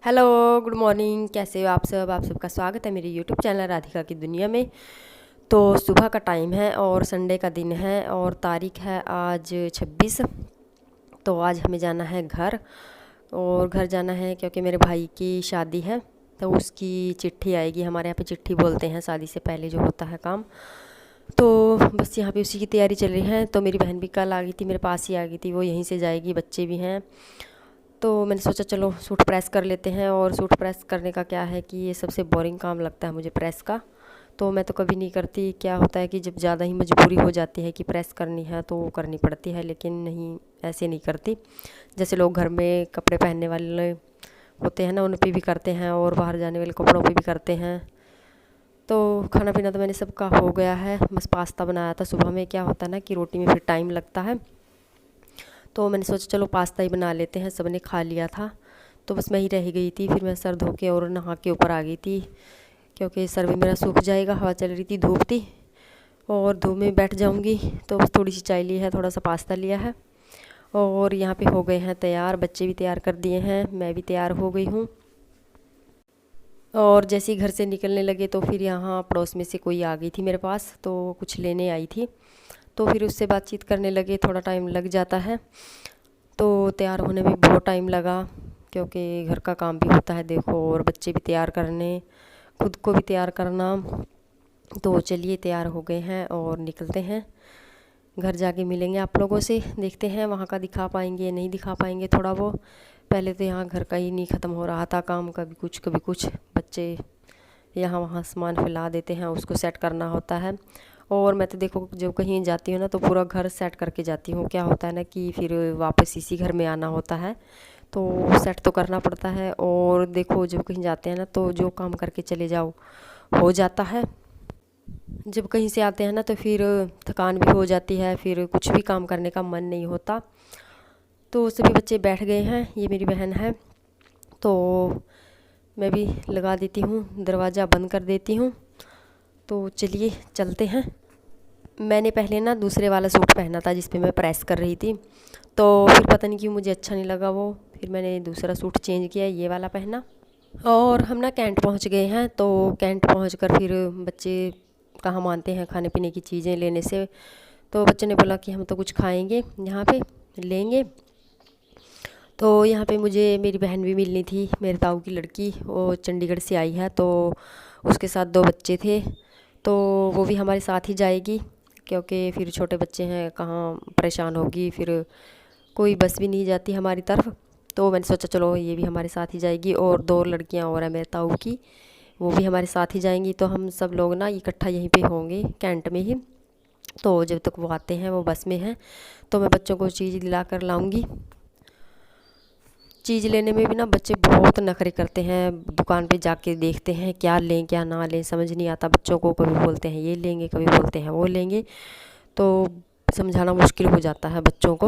Hello, good morning. कैसे हो आप सब? आप सबका स्वागत है मेरे यूट्यूब चैनल राधिका की दुनिया में। तो सुबह का टाइम है और संडे का दिन है और तारीख है आज 26। तो आज हमें जाना है घर, और घर जाना है क्योंकि मेरे भाई की शादी है। तो उसकी चिट्ठी आएगी। हमारे यहाँ पे चिट्ठी बोलते हैं शादी से पहले जो होता है काम। तो बस यहाँ पे उसी की तैयारी चल रही है। तो मेरी बहन भी कल आ गई थी, मेरे पास ही आ गई थी, वो यहीं से जाएगी, बच्चे भी हैं। तो मैंने सोचा चलो सूट प्रेस कर लेते हैं। और सूट प्रेस करने का क्या है कि ये सबसे बोरिंग काम लगता है मुझे प्रेस का। तो मैं तो कभी नहीं करती। क्या होता है कि जब ज़्यादा ही मजबूरी हो जाती है कि प्रेस करनी है तो वो करनी पड़ती है, लेकिन नहीं, ऐसे नहीं करती। जैसे लोग घर में कपड़े पहनने वाले होते हैं ना, उन पे भी करते हैं, और बाहर जाने वाले कपड़ों पे भी करते हैं। तो खाना पीना तो मैंने सबका हो गया है। बस पास्ता बनाया था सुबह में। क्या होता है ना कि रोटी में फिर टाइम लगता है, तो मैंने सोचा चलो पास्ता ही बना लेते हैं। सबने खा लिया था तो बस मैं ही रह गई थी। फिर मैं सर धो के और नहा के ऊपर आ गई थी, क्योंकि सर भी मेरा सूख जाएगा। हवा चल रही थी, धूप थी, और धूप में बैठ जाऊंगी। तो बस थोड़ी सी चाय ली है, थोड़ा सा पास्ता लिया है, और यहाँ पे हो गए हैं तैयार। बच्चे भी तैयार कर दिए हैं, मैं भी तैयार हो गई हूँ। और जैसे ही घर से निकलने लगे तो फिर यहाँ पड़ोस में से कोई आ गई थी मेरे पास, तो कुछ लेने आई थी। तो फिर उससे बातचीत करने लगे, थोड़ा टाइम लग जाता है। तो तैयार होने में बहुत टाइम लगा, क्योंकि घर का काम भी होता है देखो, और बच्चे भी तैयार करने, खुद को भी तैयार करना। तो चलिए तैयार हो गए हैं और निकलते हैं। घर जाके मिलेंगे आप लोगों से, देखते हैं वहाँ का दिखा पाएंगे नहीं दिखा पाएंगे थोड़ा वो। पहले तो यहाँ घर का ही नहीं ख़त्म हो रहा था काम, कभी कुछ बच्चे यहाँ वहाँ सामान फैला देते हैं, उसको सेट करना होता है। और मैं तो देखो जब कहीं जाती हूँ ना तो पूरा घर सेट करके जाती हूँ। क्या होता है ना कि फिर वापस इसी घर में आना होता है, तो सेट तो करना पड़ता है। और देखो जब कहीं जाते हैं ना तो जो काम करके चले जाओ हो जाता है। जब कहीं से आते हैं ना तो फिर थकान भी हो जाती है, फिर कुछ भी काम करने का मन नहीं होता। तो सभी बच्चे बैठ गए हैं, ये मेरी बहन है। तो मैं भी लगा देती हूँ, दरवाज़ा बंद कर देती हूँ। तो चलिए चलते हैं। मैंने पहले ना दूसरे वाला सूट पहना था जिस पे मैं प्रेस कर रही थी, तो फिर पता नहीं क्यों मुझे अच्छा नहीं लगा वो। फिर मैंने दूसरा सूट चेंज किया, ये वाला पहना। और हम ना कैंट पहुंच गए हैं। तो कैंट पहुंच कर फिर बच्चे कहाँ मानते हैं खाने पीने की चीज़ें लेने से। तो बच्चे ने बोला कि हम तो कुछ खाएंगे, यहाँ पे लेंगे। तो यहाँ पे मुझे मेरी बहन भी मिलनी थी, मेरे ताऊ की लड़की, वो चंडीगढ़ से आई है। तो उसके साथ दो बच्चे थे, तो वो भी हमारे साथ ही जाएगी, क्योंकि फिर छोटे बच्चे हैं, कहाँ परेशान होगी। फिर कोई बस भी नहीं जाती हमारी तरफ। तो मैंने सोचा चलो ये भी हमारे साथ ही जाएगी, और दो लड़कियां और हैं मेरे ताऊ की, वो भी हमारे साथ ही जाएंगी। तो हम सब लोग ना इकट्ठा यहीं पे होंगे कैंट में ही। तो जब तक वो आते हैं, वो बस में हैं, तो मैं बच्चों को चीज़ दिला कर लाऊंगी। चीज़ लेने में भी ना बच्चे बहुत नखरे करते हैं। दुकान पे जाके देखते हैं क्या लें क्या ना लें, समझ नहीं आता बच्चों को। कभी बोलते हैं ये लेंगे, कभी बोलते हैं वो लेंगे। तो समझाना मुश्किल हो जाता है बच्चों को।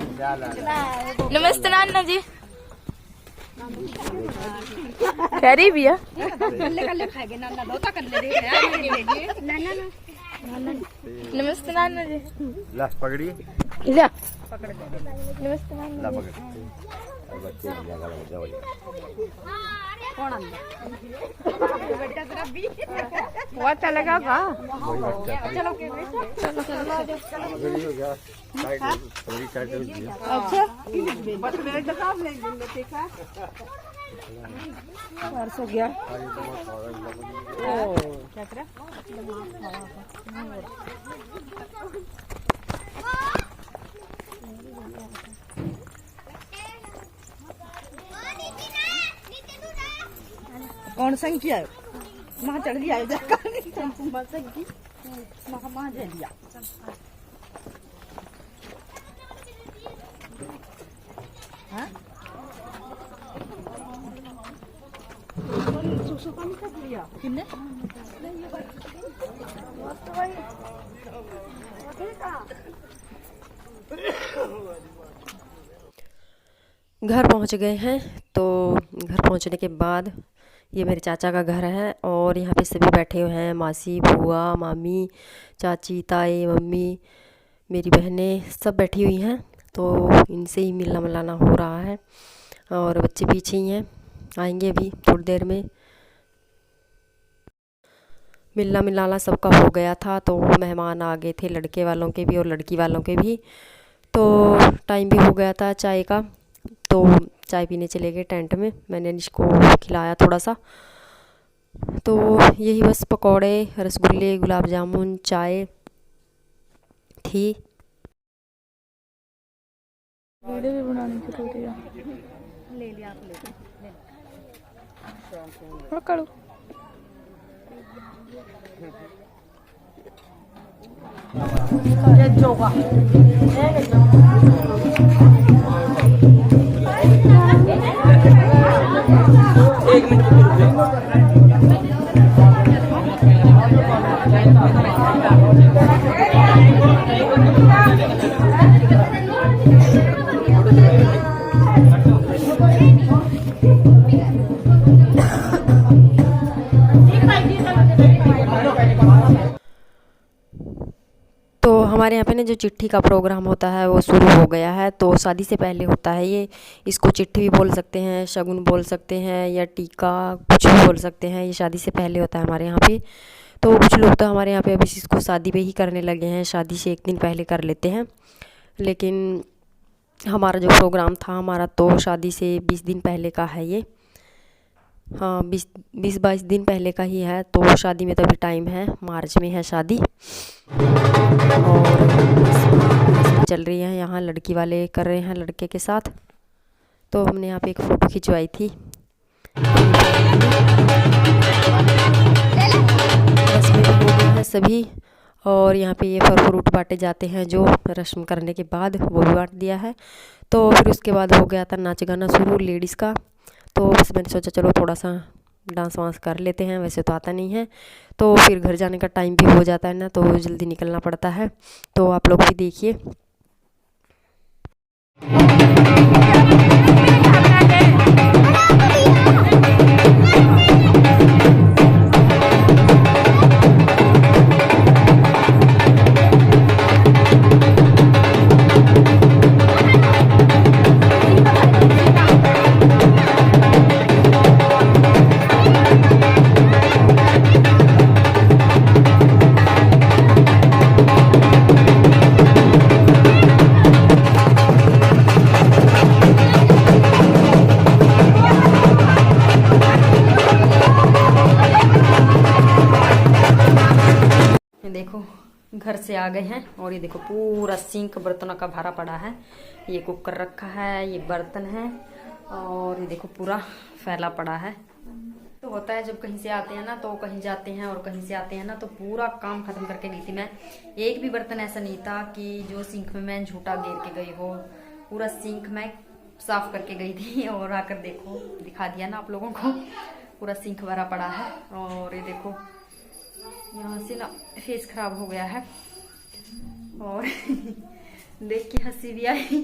क्या नमस्ते नाना जी। कह रही भैया नमस्ते नाना जी। ला पकड़िए, लिया नमस्ते नाना ला जी। पकड़ बच्चे वो अच्छा लगा का? चलो अच्छा हो गया। कौन संख्या है? वहाँ चढ़ गया है जाकर वहाँ दे दिया। किन्ने घर पहुंच गए हैं। तो घर पहुंचने के बाद ये मेरे चाचा का घर है और यहाँ पे सभी बैठे हुए हैं, मासी, बुआ, मामी, चाची, ताई, मम्मी, मेरी बहनें सब बैठी हुई हैं। तो इनसे ही मिलना मिलाना हो रहा है और बच्चे पीछे ही हैं, आएंगे अभी थोड़ी देर में। मिलना मिलाना सबका हो गया था तो मेहमान आ गए थे, लड़के वालों के भी और लड़की वालों के भी। तो टाइम भी हो गया था चाय का, तो चाय पीने चले गए टेंट में। मैंने इसको खिलाया थोड़ा सा। तो यही बस पकौड़े, रसगुल्ले, गुलाब जामुन, चाय थी। वीडियो भी बनाने की बोल दिया। ले लिया आप ले पकड़ो। ये जोगा तो हमारे यहाँ पे ना जो चिट्ठी का प्रोग्राम होता है वो शुरू हो गया है। तो शादी से पहले होता है ये, इसको चिट्ठी भी बोल सकते हैं, शगुन बोल सकते हैं या टीका, कुछ भी बोल सकते हैं। ये शादी से पहले होता है हमारे यहाँ पे। तो कुछ लोग तो हमारे यहाँ पे अभी इसको शादी पे ही करने लगे हैं, शादी से एक दिन पहले कर लेते हैं। लेकिन हमारा जो प्रोग्राम था हमारा तो शादी से 20 दिन पहले का है ये। हाँ, 20-22 दिन पहले का ही है। तो शादी में तो अभी टाइम है, मार्च में है शादी। और चल रही है यहाँ, लड़की वाले कर रहे हैं लड़के के साथ। तो हमने यहाँ पे एक फ़ोटो खिंचवाई थी। रस्में भी हो गई हैं सभी और यहाँ पे ये फल फ्रूट बांटे जाते हैं जो रस्म करने के बाद, वो भी बांट दिया है। तो फिर उसके बाद हो गया था नाच गाना शुरू लेडीज़ का। तो बस मैंने सोचा चलो थोड़ा सा डांस वांस कर लेते हैं, वैसे तो आता नहीं है। तो फिर घर जाने का टाइम भी हो जाता है ना, तो जल्दी निकलना पड़ता है। तो आप लोग भी देखिए। देखो घर से आ गए हैं और ये देखो पूरा सिंक बर्तनों का भरा पड़ा है। ये कुकर रखा है, ये बर्तन है और ये देखो पूरा फैला पड़ा है। तो होता है जब कहीं से आते हैं ना, तो कहीं जाते हैं और कहीं से आते हैं ना, तो पूरा काम खत्म करके गई थी मैं। एक भी बर्तन ऐसा नहीं था कि जो सिंक में मैं झूठा गिर के गई हो। पूरा सिंक मैं साफ करके गई थी और आकर देखो, दिखा दिया ना आप लोगों को, पूरा सिंक भरा पड़ा है। और ये देखो यहाँ से ना फेस खराब हो गया है और देख के हंसी भी आई।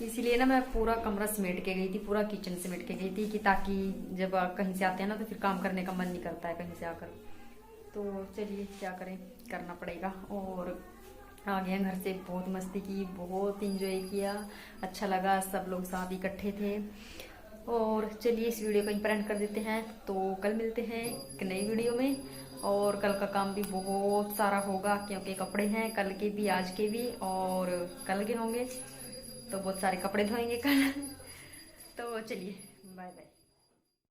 इसीलिए ना मैं पूरा कमरा समेट के गई थी, पूरा किचन समेट के गई थी कि ताकि जब कहीं से आते हैं ना तो फिर काम करने का मन नहीं करता है कहीं से आकर। तो चलिए क्या करें, करना पड़ेगा। और आ गए घर से, बहुत मस्ती की, बहुत इंजॉय किया, अच्छा लगा, सब लोग साथ इकट्ठे थे। और चलिए इस वीडियो को यहीं पर एंड कर देते हैं। तो कल मिलते हैं एक नई वीडियो में। और कल का काम भी बहुत सारा होगा क्योंकि कपड़े हैं कल के भी, आज के भी और कल के होंगे। तो बहुत सारे कपड़े धोएंगे कल। तो चलिए बाय बाय।